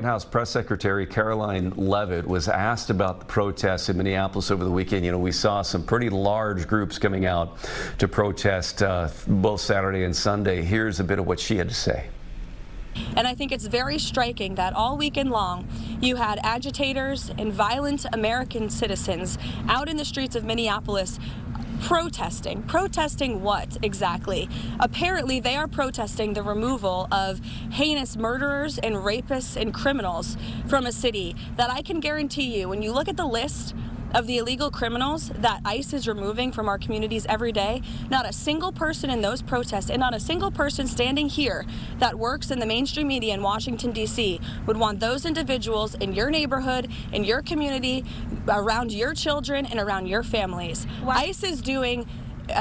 House Press Secretary Karoline Leavitt was asked about the protests in Minneapolis over the weekend. You know, we saw some pretty large groups coming out to protest both Saturday and Sunday. Here's a bit of what she had to say. And I think it's very striking that all weekend long you had agitators and violent American citizens out in the streets of Minneapolis protesting. Protesting what exactly? Apparently they are protesting the removal of heinous murderers and rapists and criminals from a city that I can guarantee you, when you look at the list of the illegal criminals that ICE is removing from our communities every day, not a single person in those protests and not a single person standing here that works in the mainstream media in Washington, D.C. would want those individuals in your neighborhood, in your community, around your children and around your families. Wow. ICE is doing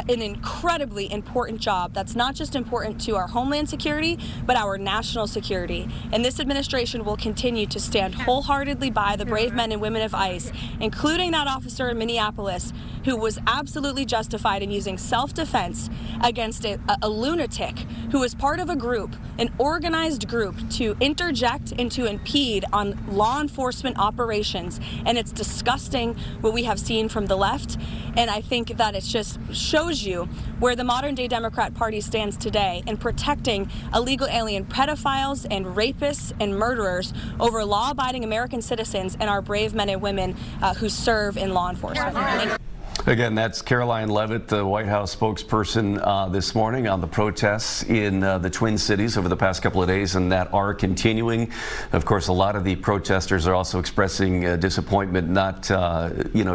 an incredibly important job that's not just important to our homeland security, but our national security. And this administration will continue to stand wholeheartedly by the brave men and women of ICE, including that officer in Minneapolis who was absolutely justified in using self-defense against a lunatic who was part of a group, an organized group, to interject and to impede on law enforcement operations. And it's disgusting what we have seen from the left. And I think that it just shows you where the modern day Democrat Party stands today in protecting illegal alien pedophiles and rapists and murderers over law-abiding American citizens and our brave men and women who serve in law enforcement. Again, that's Karoline Leavitt, the White House spokesperson this morning on the protests in the Twin Cities over the past couple of days, and that are continuing. Of course, a lot of the protesters are also expressing disappointment.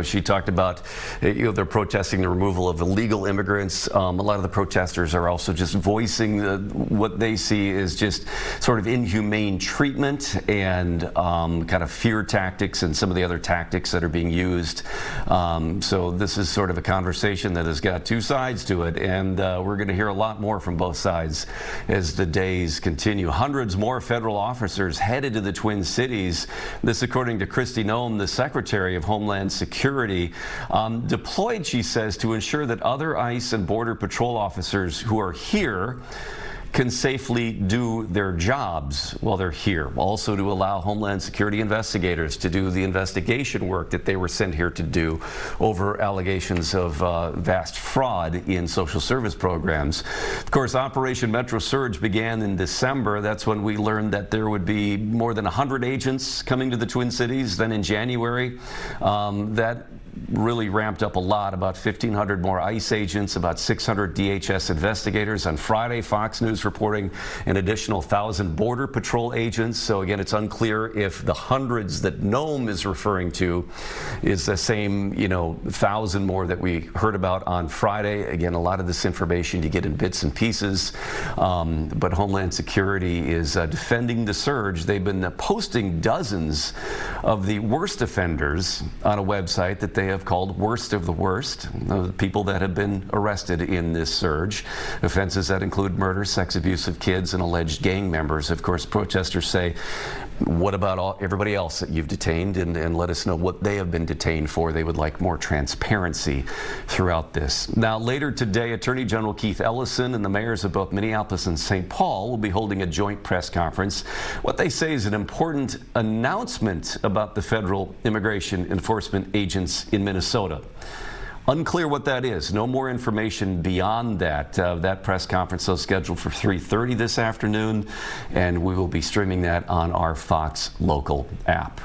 She talked about, they're protesting the removal of illegal immigrants. A lot of the protesters are also just voicing what they see as just sort of inhumane treatment and kind of fear tactics and some of the other tactics that are being used. So this is sort of a conversation that has got two sides to it, and we're going to hear a lot more from both sides as the days continue. Hundreds more federal officers headed to the Twin Cities. This according to Kristi Noem, the Secretary of Homeland Security, deployed, she says, to ensure that other ICE and Border Patrol officers who are here can safely do their jobs while they're here. Also to allow Homeland Security investigators to do the investigation work that they were sent here to do over allegations of vast fraud in social service programs. Of course, Operation Metro Surge began in December. That's when we learned that there would be more than 100 agents coming to the Twin Cities. Then in January, that really ramped up a lot, about 1,500 more ICE agents, about 600 DHS investigators. On Friday, Fox News reporting an additional 1,000 Border Patrol agents. So again, it's unclear if the hundreds that Noem is referring to is the same, 1,000 more that we heard about on Friday. Again, a lot of this information you get in bits and pieces, but Homeland Security is defending the surge. They've been posting dozens of the worst offenders on a website that they have called Worst of the Worst, the people that have been arrested in this surge. Offenses that include murder, sex abuse of kids, and alleged gang members. Of course, protesters say, what about everybody else that you've detained, and let us know what they have been detained for. They would like more transparency throughout this. Now, later today, Attorney General Keith Ellison and the mayors of both Minneapolis and St. Paul will be holding a joint press conference. What they say is an important announcement about the federal immigration enforcement agents in Minnesota. Unclear what that is. No more information beyond that. That press conference is scheduled for 3:30 this afternoon, and we will be streaming that on our Fox Local app.